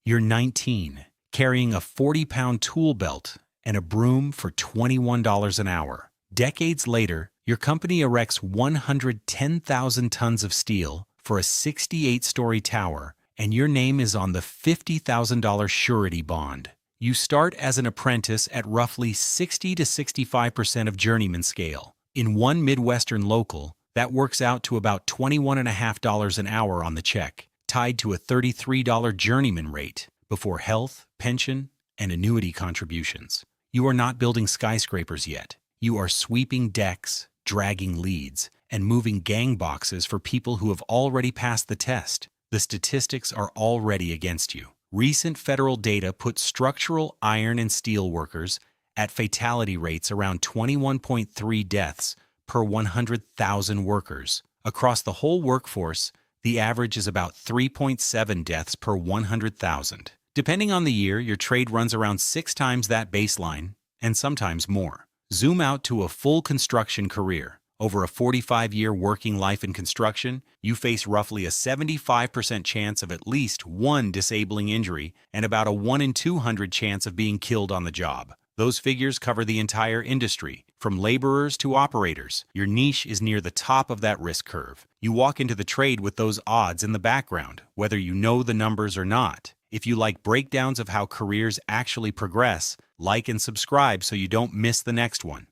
You're 19, carrying a 40-pound tool belt and a broom for $21 an hour. Decades later, your company erects 110,000 tons of steel for a 68-story tower, and your name is on the $50,000 surety bond. You start as an apprentice at roughly 60 to 65% of journeyman scale. In one Midwestern local, that works out to about $21.50 an hour on the check, tied to a $33 journeyman rate before health, pension, and annuity contributions. You are not building skyscrapers yet. You are sweeping decks, dragging leads, and moving gang boxes for people who have already passed the test. The statistics are already against you. Recent federal data put structural iron and steel workers at fatality rates around 21.3 deaths per 100,000 workers. Across the whole workforce, the average is about 3.7 deaths per 100,000. Depending on the year, your trade runs around 6 times that baseline, and sometimes more. Zoom out to a full construction career. Over a 45-year working life in construction, you face roughly a 75% chance of at least one disabling injury and about a 1 in 200 chance of being killed on the job. Those figures cover the entire industry, from laborers to operators. Your niche is near the top of that risk curve. You walk into the trade with those odds in the background, whether you know the numbers or not. If you like breakdowns of how careers actually progress, like and subscribe so you don't miss the next one.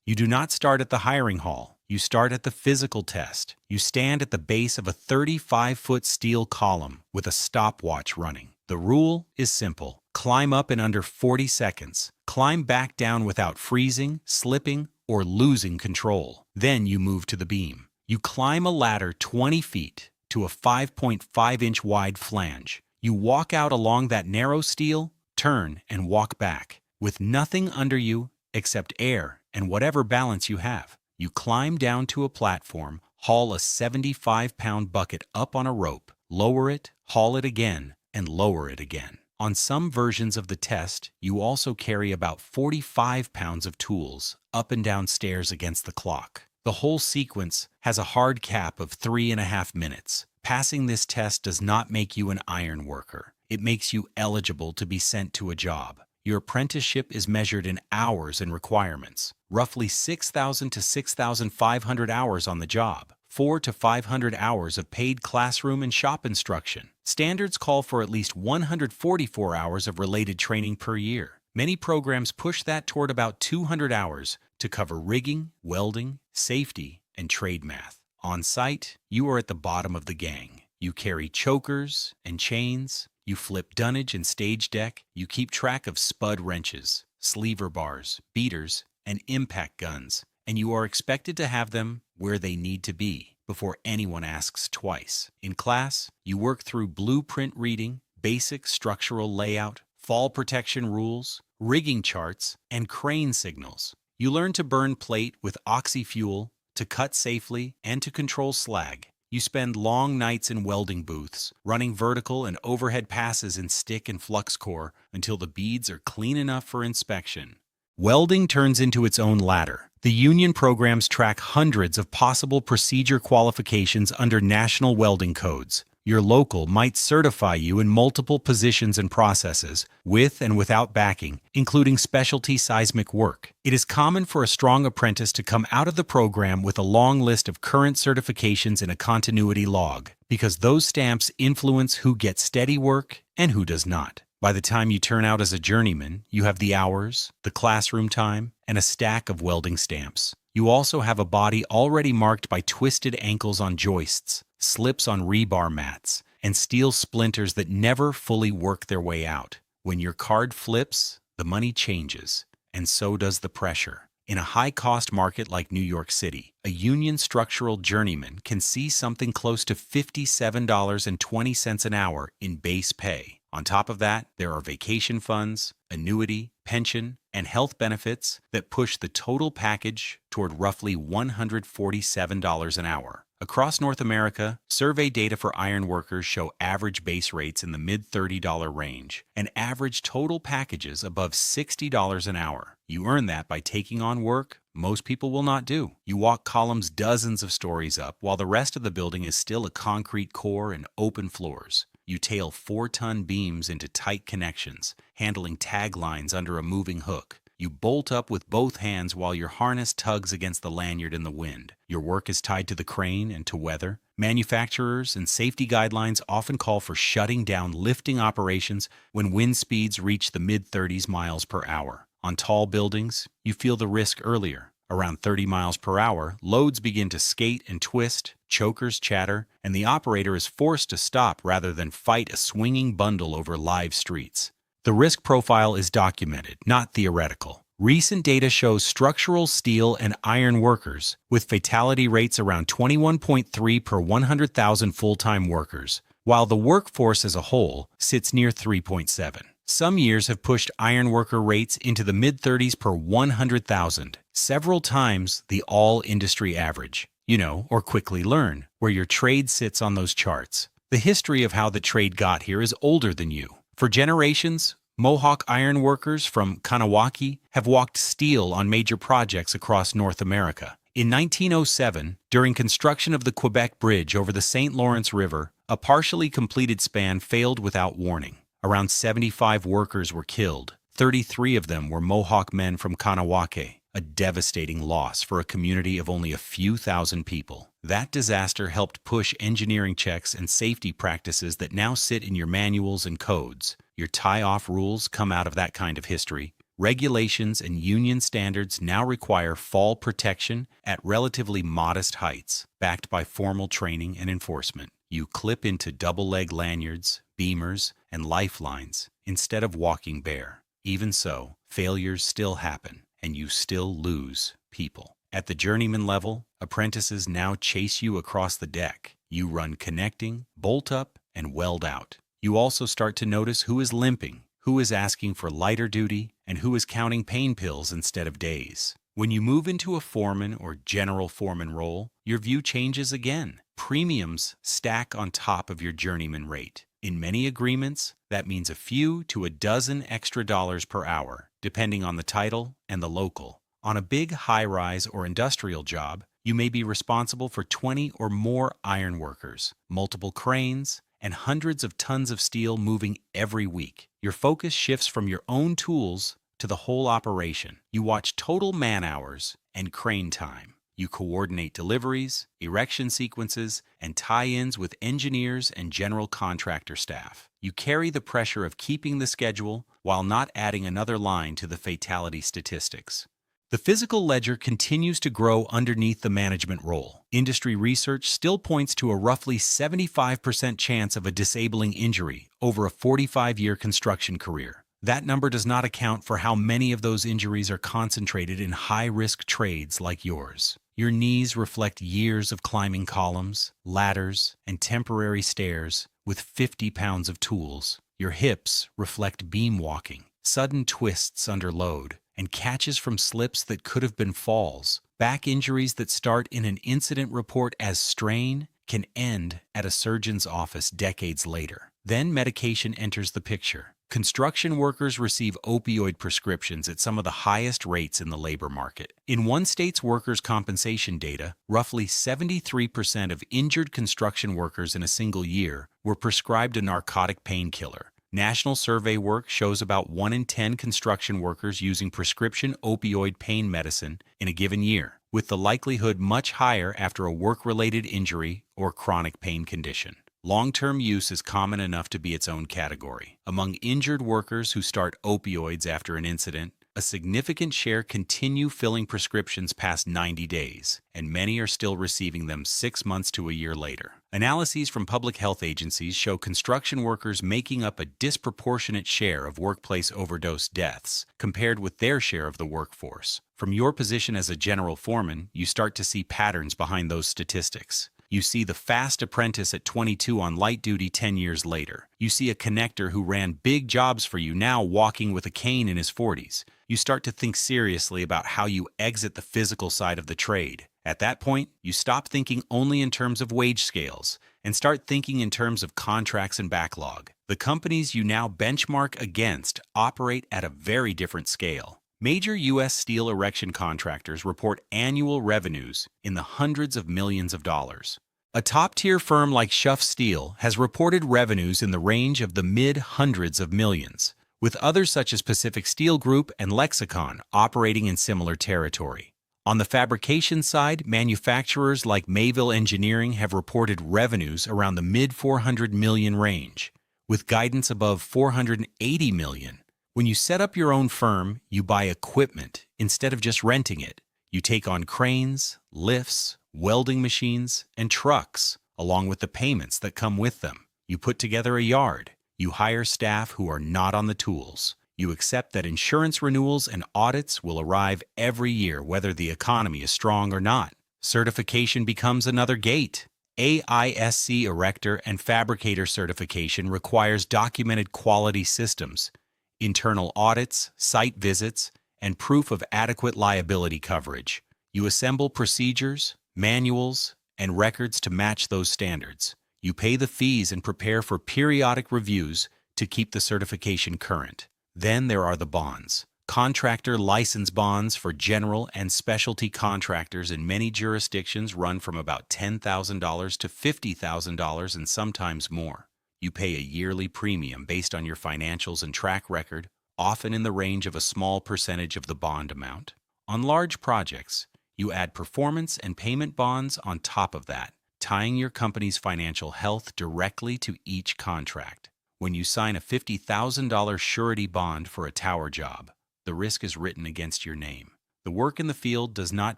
You do not start at the hiring hall. You start at the physical test. You stand at the base of a 35-foot steel column with a stopwatch running. The rule is simple. Climb up in under 40 seconds. Climb back down without freezing, slipping, or losing control. Then you move to the beam. You climb a ladder 20 feet to a 5.5-inch wide flange. You walk out along that narrow steel, turn, and walk back, with nothing under you except air and whatever balance you have. You climb down to a platform, haul a 75-pound bucket up on a rope, lower it, haul it again, and lower it again. On some versions of the test, you also carry about 45 pounds of tools up and down stairs against the clock. The whole sequence has a hard cap of 3.5 minutes. Passing this test does not make you an iron worker. It makes you eligible to be sent to a job. Your apprenticeship is measured in hours and requirements, roughly 6,000 to 6,500 hours on the job, 400 to 500 hours of paid classroom and shop instruction. Standards call for at least 144 hours of related training per year. Many programs push that toward about 200 hours to cover rigging, welding, safety, and trade math. On site, you are at the bottom of the gang. You carry chokers and chains. You flip dunnage and stage deck. You keep track of spud wrenches, sleever bars, beaters, and impact guns. And you are expected to have them where they need to be before anyone asks twice. In class, you work through blueprint reading, basic structural layout, fall protection rules, rigging charts, and crane signals. You learn to burn plate with oxy-fuel, to cut safely, and to control slag. You spend long nights in welding booths, running vertical and overhead passes in stick and flux core until the beads are clean enough for inspection. Welding turns into its own ladder. The union programs track hundreds of possible procedure qualifications under national welding codes. Your local might certify you in multiple positions and processes, with and without backing, including specialty seismic work. It is common for a strong apprentice to come out of the program with a long list of current certifications in a continuity log, because those stamps influence who gets steady work and who does not. By the time you turn out as a journeyman, you have the hours, the classroom time, and a stack of welding stamps. You also have a body already marked by twisted ankles on joists, slips on rebar mats, and steel splinters that never fully work their way out. When your card flips, the money changes, and so does the pressure. In a high-cost market like New York City, a union structural journeyman can see something close to $57.20 an hour in base pay. On top of that, there are vacation funds, annuity, pension, and health benefits that push the total package toward roughly $147 an hour. Across North America, survey data for iron workers show average base rates in the mid-$30 range and average total packages above $60 an hour. You earn that by taking on work most people will not do. You walk columns dozens of stories up while the rest of the building is still a concrete core and open floors. You tail 4-ton beams into tight connections, handling tag lines under a moving hook. You bolt up with both hands while your harness tugs against the lanyard in the wind. Your work is tied to the crane and to weather. Manufacturers and safety guidelines often call for shutting down lifting operations when wind speeds reach the mid-30s miles per hour. On tall buildings, you feel the risk earlier. Around 30 miles per hour, loads begin to skate and twist, chokers chatter, and the operator is forced to stop rather than fight a swinging bundle over live streets. The risk profile is documented, not theoretical. Recent data shows structural steel and iron workers, with fatality rates around 21.3 per 100,000 full-time workers, while the workforce as a whole sits near 3.7. Some years have pushed ironworker rates into the mid-30s per 100,000, several times the all-industry average. Or quickly learn where your trade sits on those charts. The history of how the trade got here is older than you. For generations, Mohawk ironworkers from Kanawaki have walked steel on major projects across North America. In 1907, during construction of the Quebec Bridge over the St. Lawrence River, a partially completed span failed without warning. Around 75 workers were killed. 33 of them were Mohawk men from Kanawake, a devastating loss for a community of only a few thousand people. That disaster helped push engineering checks and safety practices that now sit in your manuals and codes. Your tie-off rules come out of that kind of history. Regulations and union standards now require fall protection at relatively modest heights, backed by formal training and enforcement. You clip into double-leg lanyards, beamers, and lifelines instead of walking bare. Even so, failures still happen, and you still lose people. At the journeyman level, apprentices now chase you across the deck. You run connecting, bolt up, and weld out. You also start to notice who is limping, who is asking for lighter duty, and who is counting pain pills instead of days. When you move into a foreman or general foreman role, your view changes again. Premiums stack on top of your journeyman rate. In many agreements, that means a few to a dozen extra dollars per hour, depending on the title and the local. On a big high-rise or industrial job, you may be responsible for 20 or more ironworkers, multiple cranes, and hundreds of tons of steel moving every week. Your focus shifts from your own tools to the whole operation. You watch total man-hours and crane time. You coordinate deliveries, erection sequences, and tie-ins with engineers and general contractor staff. You carry the pressure of keeping the schedule while not adding another line to the fatality statistics. The physical ledger continues to grow underneath the management role. Industry research still points to a roughly 75% chance of a disabling injury over a 45-year construction career. That number does not account for how many of those injuries are concentrated in high-risk trades like yours. Your knees reflect years of climbing columns, ladders, and temporary stairs with 50 pounds of tools. Your hips reflect beam walking, sudden twists under load, and catches from slips that could have been falls. Back injuries that start in an incident report as strain can end at a surgeon's office decades later. Then medication enters the picture. Construction workers receive opioid prescriptions at some of the highest rates in the labor market. In one state's workers' compensation data, roughly 73% of injured construction workers in a single year were prescribed a narcotic painkiller. National survey work shows about 1 in 10 construction workers using prescription opioid pain medicine in a given year, with the likelihood much higher after a work-related injury or chronic pain condition. Long-term use is common enough to be its own category. Among injured workers who start opioids after an incident, a significant share continue filling prescriptions past 90 days, and many are still receiving them 6 months to a year later. Analyses from public health agencies show construction workers making up a disproportionate share of workplace overdose deaths compared with their share of the workforce. From your position as a general foreman, you start to see patterns behind those statistics. You see the fast apprentice at 22 on light duty 10 years later. You see a connector who ran big jobs for you now walking with a cane in his 40s. You start to think seriously about how you exit the physical side of the trade. At that point, you stop thinking only in terms of wage scales and start thinking in terms of contracts and backlog. The companies you now benchmark against operate at a very different scale. Major U.S. steel erection contractors report annual revenues in the hundreds of millions of dollars. A top-tier firm like Schuff Steel has reported revenues in the range of the mid-hundreds of millions, with others such as Pacific Steel Group and Lexicon operating in similar territory. On the fabrication side, manufacturers like Mayville Engineering have reported revenues around the mid-400 million range, with guidance above 480 million. When you set up your own firm, you buy equipment instead of just renting it. You take on cranes, lifts, welding machines, and trucks, along with the payments that come with them. You put together a yard. You hire staff who are not on the tools. You accept that insurance renewals and audits will arrive every year whether the economy is strong or not. Certification becomes another gate. AISC Erector and Fabricator certification requires documented quality systems, internal audits, site visits, and proof of adequate liability coverage. You assemble procedures, manuals, and records to match those standards. You pay the fees and prepare for periodic reviews to keep the certification current. Then there are the bonds. Contractor license bonds for general and specialty contractors in many jurisdictions run from about $10,000 to $50,000 and sometimes more. You pay a yearly premium based on your financials and track record, often in the range of a small percentage of the bond amount. On large projects, you add performance and payment bonds on top of that, tying your company's financial health directly to each contract. When you sign a $50,000 surety bond for a tower job, the risk is written against your name. The work in the field does not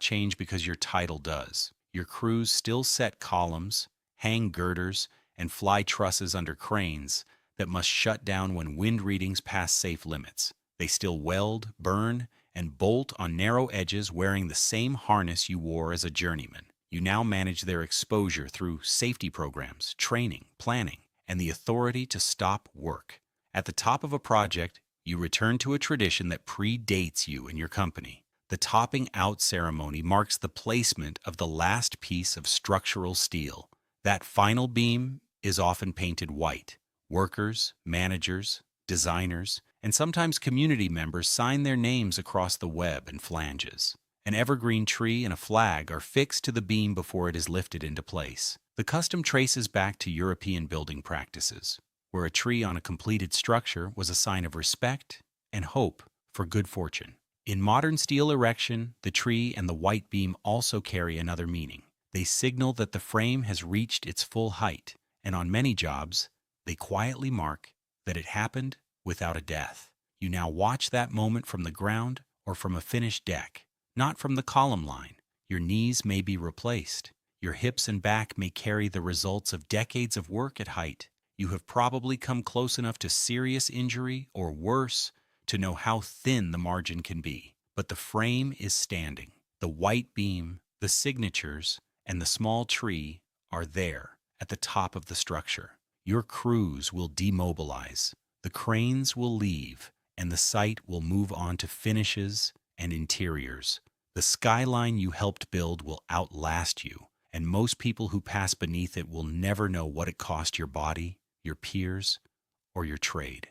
change because your title does. Your crews still set columns, hang girders, and fly trusses under cranes that must shut down when wind readings pass safe limits. They still weld, burn, and bolt on narrow edges wearing the same harness you wore as a journeyman. You now manage their exposure through safety programs, training, planning, and the authority to stop work. At the top of a project, you return to a tradition that predates you and your company. The topping out ceremony marks the placement of the last piece of structural steel. That final beam is often painted white. Workers, managers, designers, and sometimes community members sign their names across the web and flanges. An evergreen tree and a flag are fixed to the beam before it is lifted into place. The custom traces back to European building practices, where a tree on a completed structure was a sign of respect and hope for good fortune. In modern steel erection, the tree and the white beam also carry another meaning. They signal that the frame has reached its full height, and on many jobs, they quietly mark that it happened without a death. You now watch that moment from the ground or from a finished deck, not from the column line. Your knees may be replaced. Your hips and back may carry the results of decades of work at height. You have probably come close enough to serious injury or worse to know how thin the margin can be. But the frame is standing. The white beam, the signatures, and the small tree are there at the top of the structure. Your crews will demobilize. The cranes will leave, and the site will move on to finishes and interiors. The skyline you helped build will outlast you, and most people who pass beneath it will never know what it cost your body, your peers, or your trade.